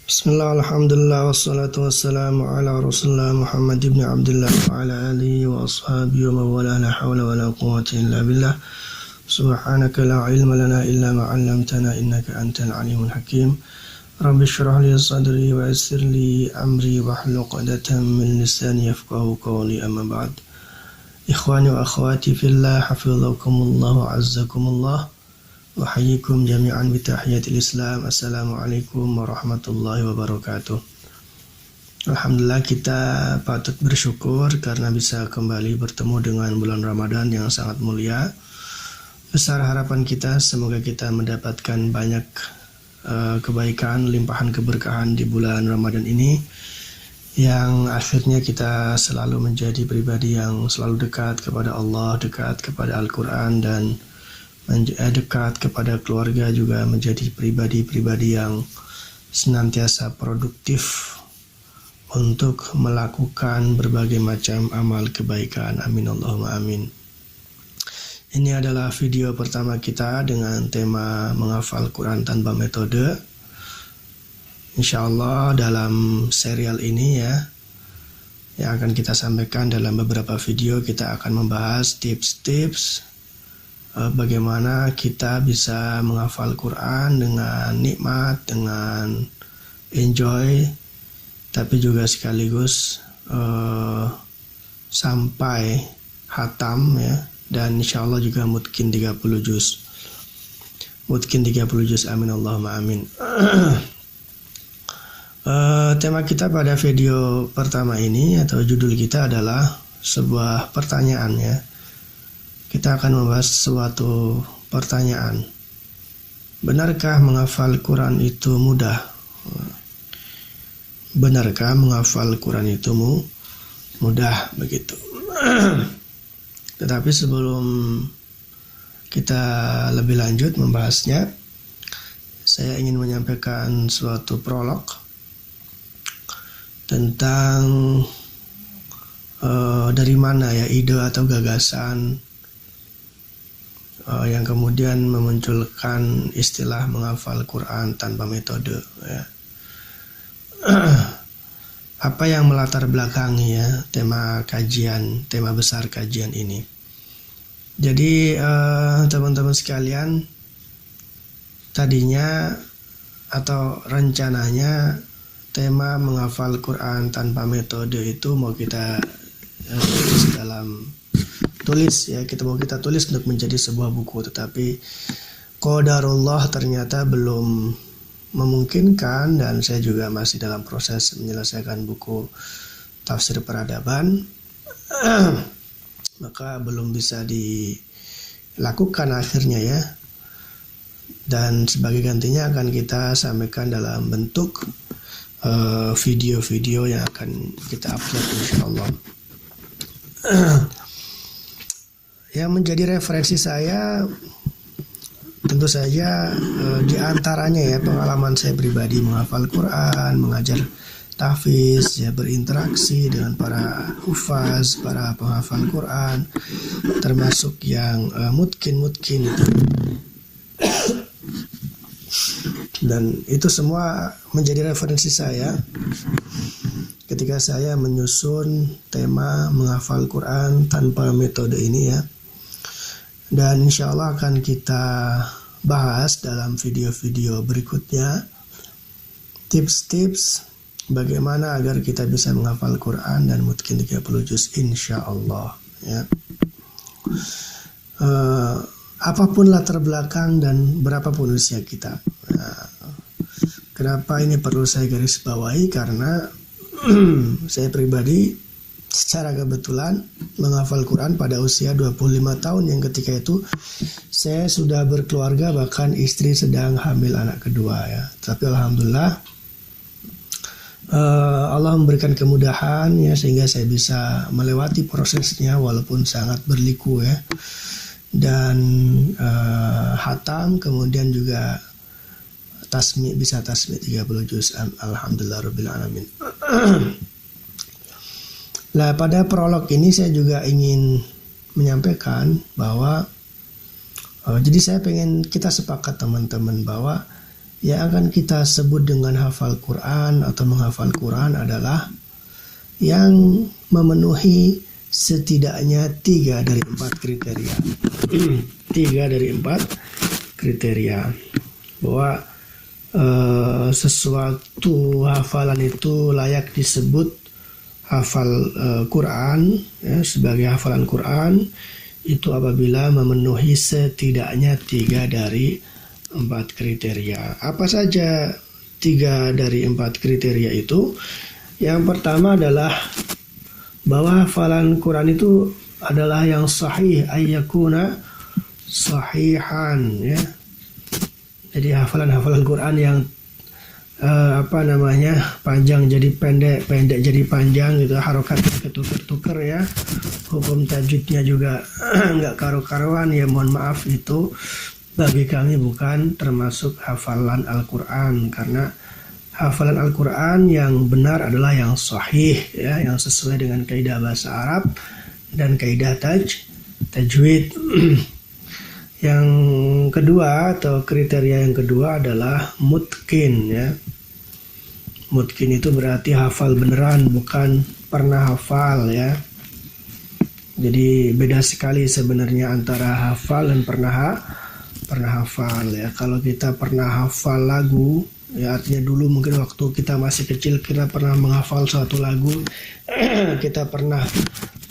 Bismillah, alhamdulillah, wassalatu wassalamu ala rasulullah Muhammad ibn Abdullah wa ala alihi wa ashabihi wa mawala la hawla wa la quwwata illa billah. Subhanaka la ilma lana illa ma 'allamtana innaka antal alimul hakim. Rabbi shrah li sadri wa yassir li amri wahlul 'uqdatam min lisani yafqahu qawli, amma ba'd. Ikhwani wa akhwati fillah, hafizakumullah wa azzakumullah. Wahayyikum jami'an bitahiyatil Islam. Assalamualaikum warahmatullahi wabarakatuh. Alhamdulillah, kita patut bersyukur karena bisa kembali bertemu dengan bulan Ramadan yang sangat mulia. Besar harapan kita semoga kita mendapatkan banyak kebaikan, limpahan keberkahan di bulan Ramadan ini, yang akhirnya kita selalu menjadi pribadi yang selalu dekat kepada Allah, dekat kepada Al-Quran, dan dekat kepada keluarga, juga menjadi pribadi-pribadi yang senantiasa produktif untuk melakukan berbagai macam amal kebaikan. Amin Allahumma amin. Ini adalah video pertama kita dengan tema menghafal Quran tanpa metode. Insya Allah dalam serial ini yang akan kita sampaikan dalam beberapa video, kita akan membahas tips-tips bagaimana kita bisa menghafal Quran dengan nikmat, dengan enjoy, tapi juga sekaligus sampai hatam dan insya Allah juga mungkin 30 juz. Mungkin 30 juz, amin Allahumma amin. Tema kita pada video pertama ini atau judul kita adalah sebuah pertanyaan. Kita akan membahas suatu pertanyaan. Benarkah menghafal Quran itu mudah? Benarkah menghafal Quran itu mudah begitu? Tetapi sebelum kita lebih lanjut membahasnya, saya ingin menyampaikan suatu prolog tentang dari mana ide atau gagasan yang kemudian memunculkan istilah menghafal Quran tanpa metode. Apa yang melatar belakangi tema besar kajian ini. Jadi teman-teman sekalian, tadinya atau rencananya tema menghafal Quran tanpa metode itu mau kita kita tulis untuk menjadi sebuah buku, tetapi qadarullah ternyata belum memungkinkan, dan saya juga masih dalam proses menyelesaikan buku tafsir peradaban, maka belum bisa dilakukan akhirnya dan sebagai gantinya akan kita sampaikan dalam bentuk video-video yang akan kita upload insyaallah. Yang menjadi referensi saya tentu saja di antaranya pengalaman saya pribadi menghafal Quran, mengajar tahfiz, berinteraksi dengan para hufaz, para penghafal Quran, termasuk yang mutkin itu. Dan itu semua menjadi referensi saya ketika saya menyusun tema menghafal Quran tanpa metode ini Dan insya Allah akan kita bahas dalam video-video berikutnya tips-tips bagaimana agar kita bisa menghafal Quran dan mungkin 30 juz insya Allah apapun latar belakang dan berapapun usia kita. Kenapa ini perlu saya garis bawahi? Karena saya pribadi secara kebetulan menghafal Quran pada usia 25 tahun, yang ketika itu saya sudah berkeluarga, bahkan istri sedang hamil anak kedua Tapi alhamdulillah Allah memberikan kemudahan sehingga saya bisa melewati prosesnya walaupun sangat berliku dan hatam, kemudian juga bisa tasmi 30 juz, alhamdulillah rabbil alamin. Nah, pada prolog ini saya juga ingin menyampaikan bahwa jadi saya pengen kita sepakat teman-teman bahwa Yang akan kita sebut dengan hafal Quran atau menghafal Quran adalah yang memenuhi setidaknya 3 dari 4 kriteria. 3 dari 4 kriteria. Bahwa sesuatu hafalan itu layak disebut hafal Quran, ya, sebagai hafalan Quran itu apabila memenuhi setidaknya 3 dari 4 kriteria. Apa saja 3 dari 4 kriteria itu? Yang pertama adalah bahwa hafalan Quran itu adalah yang sahih, ayyakuna sahihan, ya. Jadi hafalan Quran yang panjang jadi pendek, pendek jadi panjang gitu, harokatnya ketuker-tuker ya. Hukum tajwidnya juga nggak karu-karuan ya, mohon maaf, itu bagi kami bukan termasuk hafalan Al-Quran, karena hafalan Al-Quran yang benar adalah yang sahih, ya, yang sesuai dengan kaidah bahasa Arab dan kaidah tajwid. Yang kedua atau kriteria yang kedua adalah mutqin, ya. Mutqin itu berarti hafal beneran, bukan pernah hafal, ya. Jadi beda sekali sebenarnya antara hafal dan pernah hafal, ya. Kalau kita pernah hafal lagu, ya artinya dulu mungkin waktu kita masih kecil kita pernah menghafal suatu lagu, kita pernah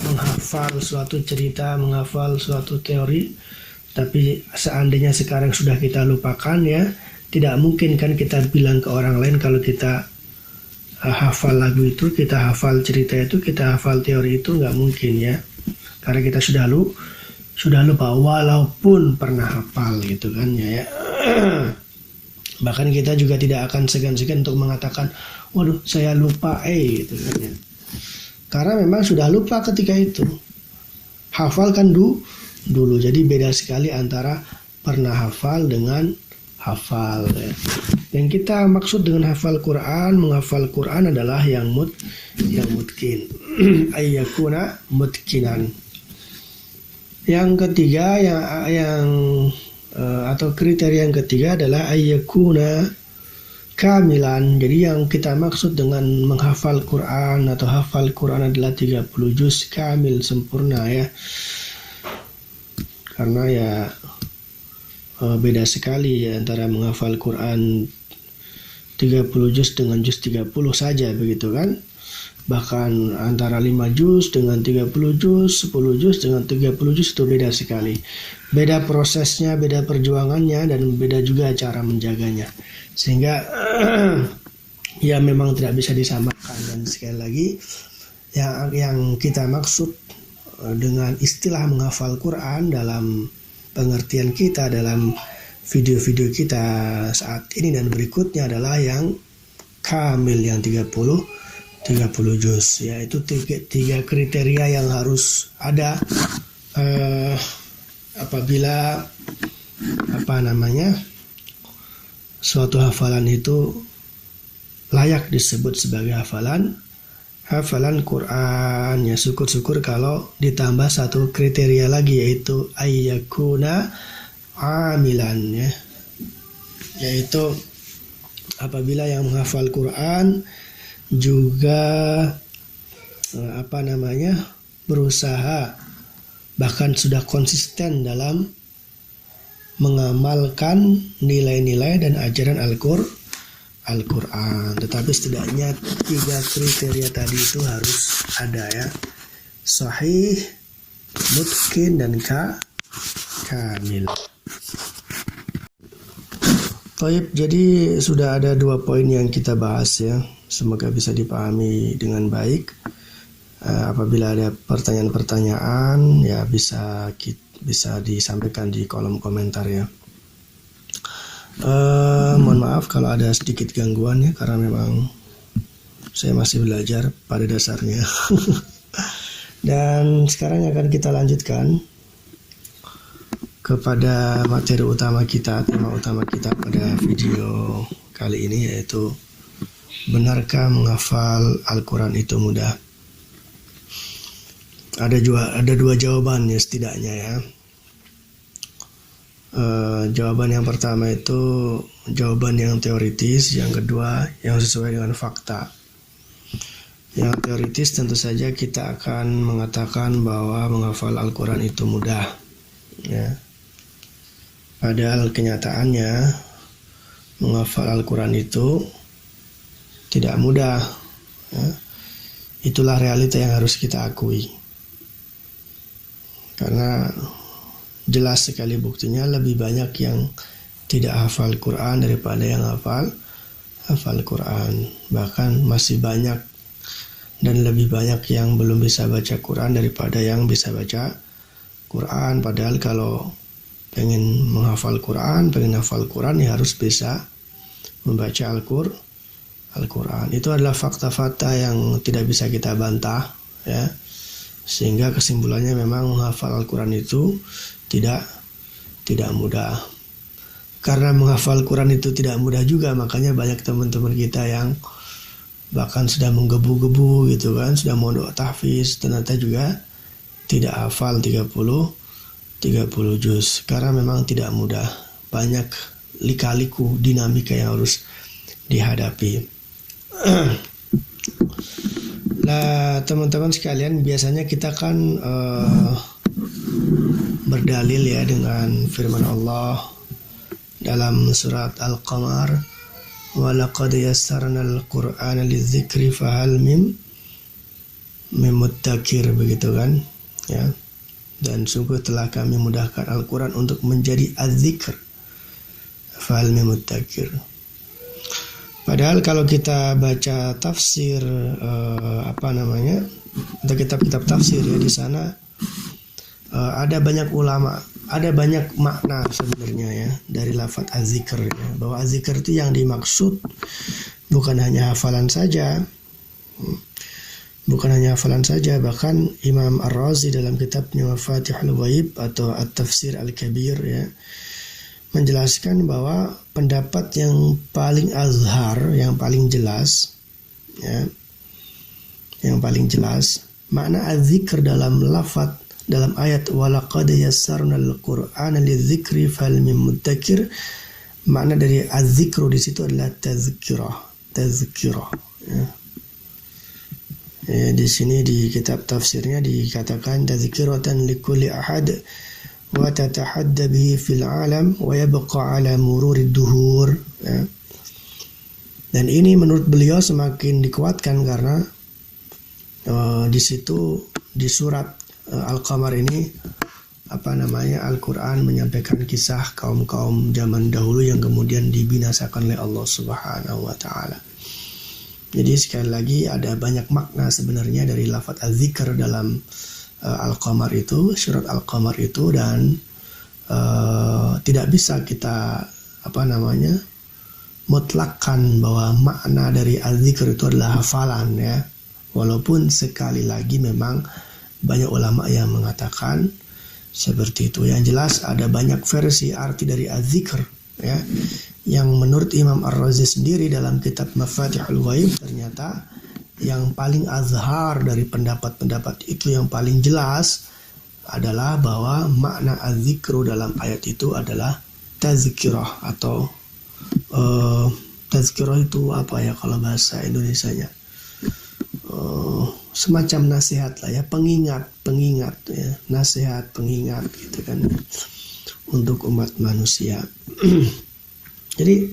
menghafal suatu cerita, menghafal suatu teori. Tapi seandainya sekarang sudah kita lupakan, ya, tidak mungkin kan kita bilang ke orang lain kalau kita hafal lagu itu, kita hafal cerita itu, kita hafal teori itu, nggak mungkin, ya. Karena kita sudah lupa walaupun pernah hafal gitu kan, ya. Bahkan kita juga tidak akan segan-segan untuk mengatakan, waduh saya lupa gitu kan, ya. Karena memang sudah lupa ketika itu. Hafal kan dulu. Jadi beda sekali antara pernah hafal dengan hafal, ya. Yang kita maksud dengan hafal Quran, menghafal Quran adalah yang mutqin. Ayyakuna mutqinan. Yang ketiga atau kriteria yang ketiga adalah ayyakuna kamilan. Jadi yang kita maksud dengan menghafal Quran atau hafal Quran adalah 30 juz kamil, sempurna, ya. Karena ya beda sekali ya antara menghafal Quran 30 juz dengan juz 30 saja, begitu kan. Bahkan antara 5 juz dengan 30 juz, 10 juz dengan 30 juz itu beda sekali. Beda prosesnya, beda perjuangannya, dan beda juga cara menjaganya. Sehingga ya memang tidak bisa disamakan. Dan sekali lagi yang kita maksud dengan istilah menghafal Quran dalam pengertian kita, dalam video-video kita saat ini dan berikutnya adalah yang kamil, yang 30 juz, ya. Itu tiga kriteria yang harus ada apabila suatu hafalan itu layak disebut sebagai hafalan Quran, ya. Syukur-syukur kalau ditambah satu kriteria lagi, yaitu ayyakuna amilan, ya. Yaitu apabila yang menghafal Quran juga berusaha, bahkan sudah konsisten dalam mengamalkan nilai-nilai dan ajaran Al-Quran. Tetapi setidaknya 3 kriteria tadi itu harus ada, ya. Sahih, mutqin, dan kamil. Baik, jadi sudah ada 2 poin yang kita bahas, ya. Semoga bisa dipahami dengan baik. Apabila ada pertanyaan-pertanyaan, ya bisa disampaikan di kolom komentar, ya. Mohon maaf kalau ada sedikit gangguan, ya, karena memang saya masih belajar pada dasarnya. Dan sekarang akan kita lanjutkan kepada materi utama kita, tema utama kita pada video kali ini, yaitu benarkah menghafal Al-Quran itu mudah? Ada 2 jawabannya setidaknya, ya. Jawaban yang pertama itu jawaban yang teoritis, yang kedua yang sesuai dengan fakta. Yang teoritis tentu saja kita akan mengatakan bahwa menghafal Al-Quran itu mudah, ya. Padahal kenyataannya menghafal Al-Quran itu tidak mudah, ya. Itulah realita yang harus kita akui. Karena jelas sekali buktinya lebih banyak yang tidak hafal Quran daripada yang hafal Quran. Bahkan masih banyak dan lebih banyak yang belum bisa baca Quran daripada yang bisa baca Quran. Padahal kalau pengen menghafal Quran, pengen hafal Quran, ya harus bisa membaca Al-Quran. Itu adalah fakta-fakta yang tidak bisa kita bantah, ya. Sehingga kesimpulannya memang menghafal Al-Quran itu tidak mudah. Karena menghafal Quran itu tidak mudah juga, makanya banyak teman-teman kita yang bahkan sudah menggebu-gebu gitu kan, sudah mondok tahfiz, ternyata juga tidak hafal 30 juz. Karena memang tidak mudah. Banyak lika-liku dinamika yang harus dihadapi. Nah, teman-teman sekalian, biasanya kita kan berdalil ya dengan firman Allah dalam surat Al-Qamar, wa laqad yassarnal Qur'ana lidzikri fahal min muddakir, begitu kan, ya. Dan sungguh telah kami mudahkan Al-Quran untuk menjadi az-zikr fahal min muddakir. Padahal kalau kita baca tafsir atau kitab-kitab tafsir ya, di sana ada banyak ulama, ada banyak makna sebenarnya ya dari lafaz az-zikr ya. Bahwa az-zikr itu yang dimaksud bukan hanya hafalan saja. Bukan hanya hafalan saja, bahkan Imam Ar-Razi dalam kitabnya Mafatihul Ghaib atau At-Tafsir Al-Kabir ya, menjelaskan bahwa pendapat yang paling azhar, yang paling jelas ya, yang paling jelas makna az-zikr dalam lafaz dalam ayat walaqad yassarnal Qur'ana lidzikri fahal min muddakir, makna dari az-zikru di situ adalah tazkirah ya. Ya, di sini di kitab tafsirnya dikatakan tazkiratan likulli ahad wa tatahadda bihi fil alam wa yabqa ala mururid duhur ya. Dan ini menurut beliau semakin dikuatkan karena di situ di surat Al-Qamar ini Al-Quran menyampaikan kisah kaum-kaum zaman dahulu yang kemudian dibinasakan oleh Allah Subhanahu wa taala. Jadi sekali lagi ada banyak makna sebenarnya dari lafaz az-zikr dalam Al-Qamar itu, surat Al-Qamar itu, dan tidak bisa kita mutlakkan bahwa makna dari az-zikr itu adalah hafalan ya. Walaupun sekali lagi memang banyak ulama yang mengatakan seperti itu. Yang jelas ada banyak versi arti dari az-zikr ya. Yang menurut Imam Ar-Razi sendiri dalam kitab Mafatihul Ghaib, ternyata yang paling azhar dari pendapat-pendapat itu, yang paling jelas adalah bahwa makna az-zikru dalam ayat itu adalah tazkirah atau tazkirah itu apa ya kalau bahasa Indonesianya, semacam nasihat lah ya, pengingat ya, nasihat pengingat gitu kan untuk umat manusia. Jadi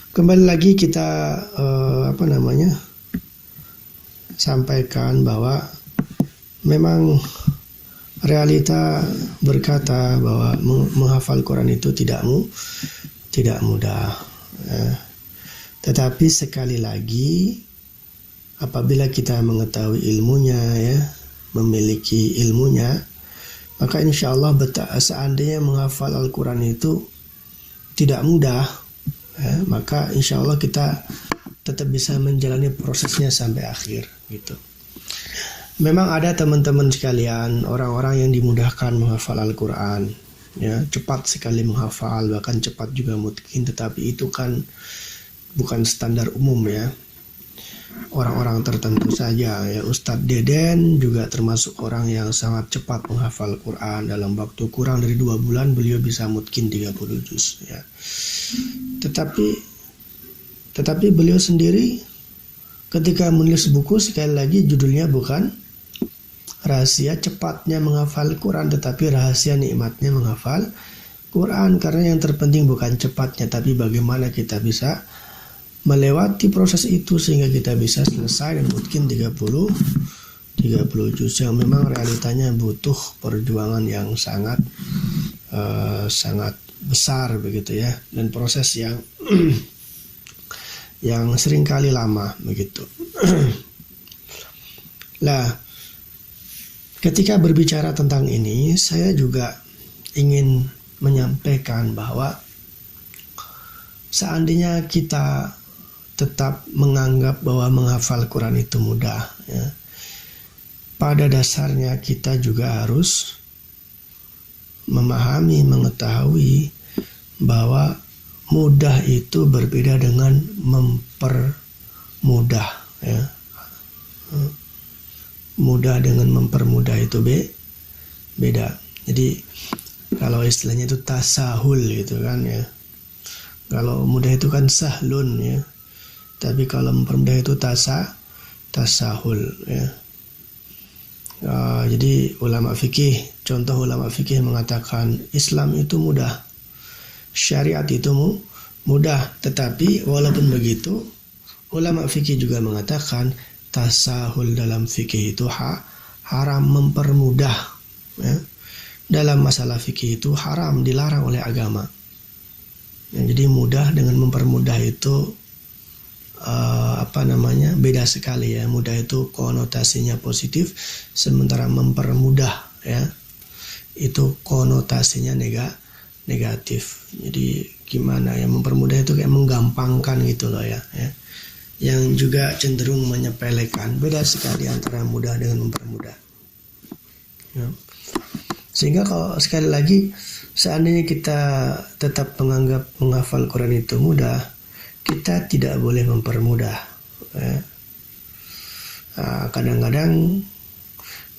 kembali lagi kita sampaikan bahwa memang realita berkata bahwa menghafal Quran itu tidak mudah. Tetapi sekali lagi apabila kita mengetahui ilmunya ya, memiliki ilmunya, maka insya Allah seandainya menghafal Al-Quran itu tidak mudah ya, maka insya Allah kita tetap bisa menjalani prosesnya sampai akhir gitu. Memang ada teman-teman sekalian, orang-orang yang dimudahkan menghafal Al-Quran ya, cepat sekali menghafal, bahkan cepat juga mungkin, tetapi itu kan bukan standar umum ya. orang-orang tertentu saja ya. Ustadz Deden juga termasuk orang yang sangat cepat menghafal Quran. Dalam waktu kurang dari 2 bulan beliau bisa mungkin 30 juz ya. Tetapi beliau sendiri ketika menulis buku, sekali lagi judulnya bukan rahasia cepatnya menghafal Quran, tetapi rahasia nikmatnya menghafal Quran. Karena yang terpenting bukan cepatnya, tapi bagaimana kita bisa melewati proses itu sehingga kita bisa selesai dan mungkin 30 juz yang memang realitanya butuh perjuangan yang sangat besar begitu ya, dan proses yang yang seringkali lama begitu. Nah, ketika berbicara tentang ini, saya juga ingin menyampaikan bahwa seandainya kita tetap menganggap bahwa menghafal Quran itu mudah ya, pada dasarnya kita juga harus memahami, mengetahui bahwa mudah itu berbeda dengan mempermudah ya. Mudah dengan mempermudah itu beda. Jadi kalau istilahnya itu tasahul gitu kan ya. Kalau mudah itu kan sahlun ya. Tapi kalau mempermudah itu tasahul ya. Jadi contoh ulama fikih mengatakan Islam itu mudah, syariat itu mudah. Tetapi walaupun begitu, ulama fikih juga mengatakan tasahul dalam fikih itu haram, mempermudah ya. Dalam masalah fikih itu haram, dilarang oleh agama ya. Jadi mudah dengan mempermudah itu beda sekali ya. Mudah itu konotasinya positif, sementara mempermudah ya itu konotasinya negatif. Jadi gimana ya, mempermudah itu kayak menggampangkan gitu loh ya. Yang juga cenderung menyepelekan. Beda sekali antara mudah dengan mempermudah ya. Sehingga kalau sekali lagi seandainya kita tetap menganggap menghafal Quran itu mudah, kita tidak boleh mempermudah ya. Kadang-kadang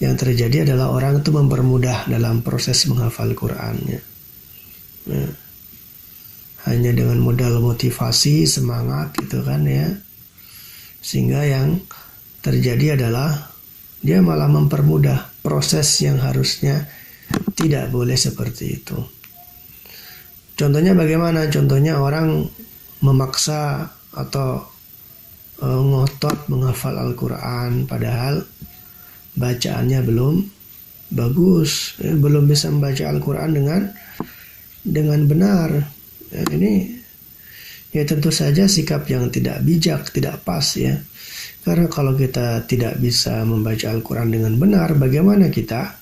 yang terjadi adalah orang itu mempermudah dalam proses menghafal Quran ya. Hanya dengan modal motivasi, semangat gitu kan ya, sehingga yang terjadi adalah dia malah mempermudah proses yang harusnya tidak boleh seperti itu. Contohnya bagaimana? Contohnya orang memaksa atau ngotot menghafal Al-Quran padahal bacaannya belum bagus ya, belum bisa membaca Al-Quran dengan benar ya. Ini ya tentu saja sikap yang tidak bijak, tidak pas ya. Karena kalau kita tidak bisa membaca Al-Quran dengan benar, bagaimana kita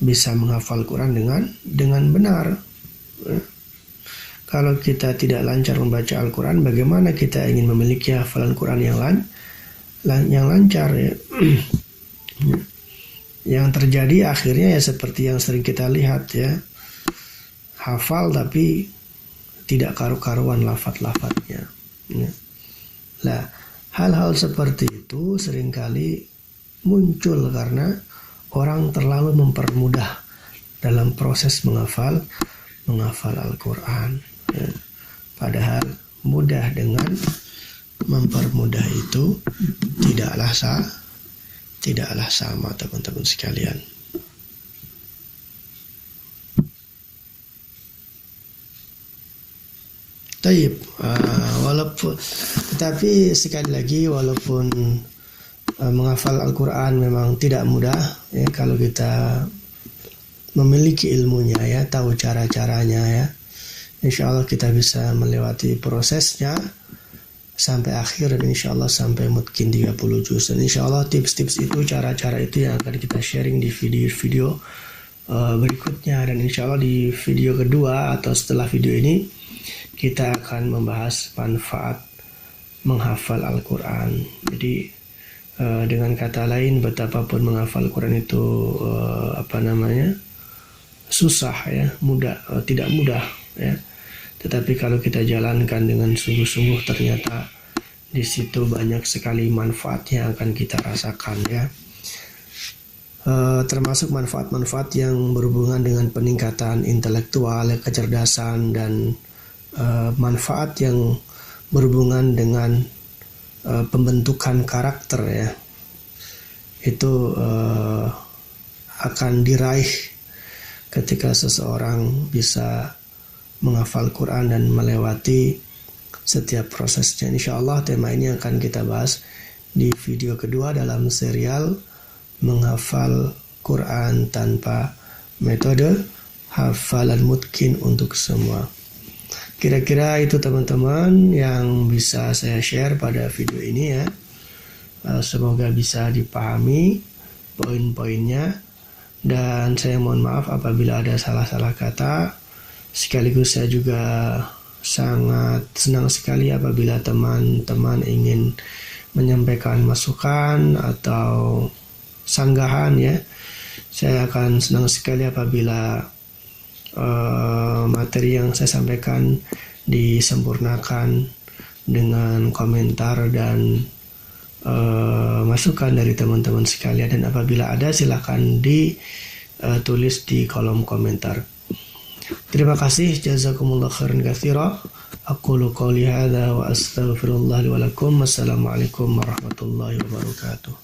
bisa menghafal Quran dengan benar ya? Kalau kita tidak lancar membaca Al-Quran, bagaimana kita ingin memiliki hafalan Quran yang lancar ya? Yang terjadi akhirnya ya seperti yang sering kita lihat ya, hafal tapi tidak karu-karuan lafaz-lafaznya ya. Nah, hal-hal seperti itu seringkali muncul karena orang terlalu mempermudah dalam proses menghafal Al-Quran ya. Padahal mudah dengan mempermudah itu tidaklah sama teman-teman sekalian. Taib, tetapi sekali lagi walaupun menghafal Al-Quran memang tidak mudah ya, kalau kita memiliki ilmunya ya, tahu cara-caranya ya, insya Allah kita bisa melewati prosesnya sampai akhir, dan insya Allah sampai mungkin 30 juz. Dan insya Allah tips-tips itu, cara-cara itu yang akan kita sharing di video-video berikutnya. Dan insya Allah di video kedua atau setelah video ini kita akan membahas manfaat menghafal Al-Quran. Jadi dengan kata lain, betapapun menghafal Quran itu susah ya, tidak mudah ya. Tetapi kalau kita jalankan dengan sungguh-sungguh, ternyata Di situ banyak sekali manfaat yang akan kita rasakan ya. Termasuk manfaat-manfaat yang berhubungan dengan peningkatan intelektual, kecerdasan, dan manfaat yang berhubungan dengan pembentukan karakter ya. Itu akan diraih ketika seseorang bisa menghafal Quran dan melewati setiap prosesnya. Insya Allah tema ini akan kita bahas di video kedua dalam serial menghafal Quran tanpa metode, hafalan mungkin untuk semua. Kira-kira itu teman-teman yang bisa saya share pada video ini ya. Semoga bisa dipahami poin-poinnya, dan saya mohon maaf apabila ada salah-salah kata. Sekaligus saya juga sangat senang sekali apabila teman-teman ingin menyampaikan masukan atau sanggahan ya. Saya akan senang sekali apabila materi yang saya sampaikan disempurnakan dengan komentar dan masukan dari teman-teman sekalian, dan apabila ada silakan ditulis di kolom komentar. Terima kasih, jazakumullah khairan katsira. Aqulu qouli hadza wa astaghfirullah li wa lakum. Wassalamualaikum warahmatullahi wabarakatuh.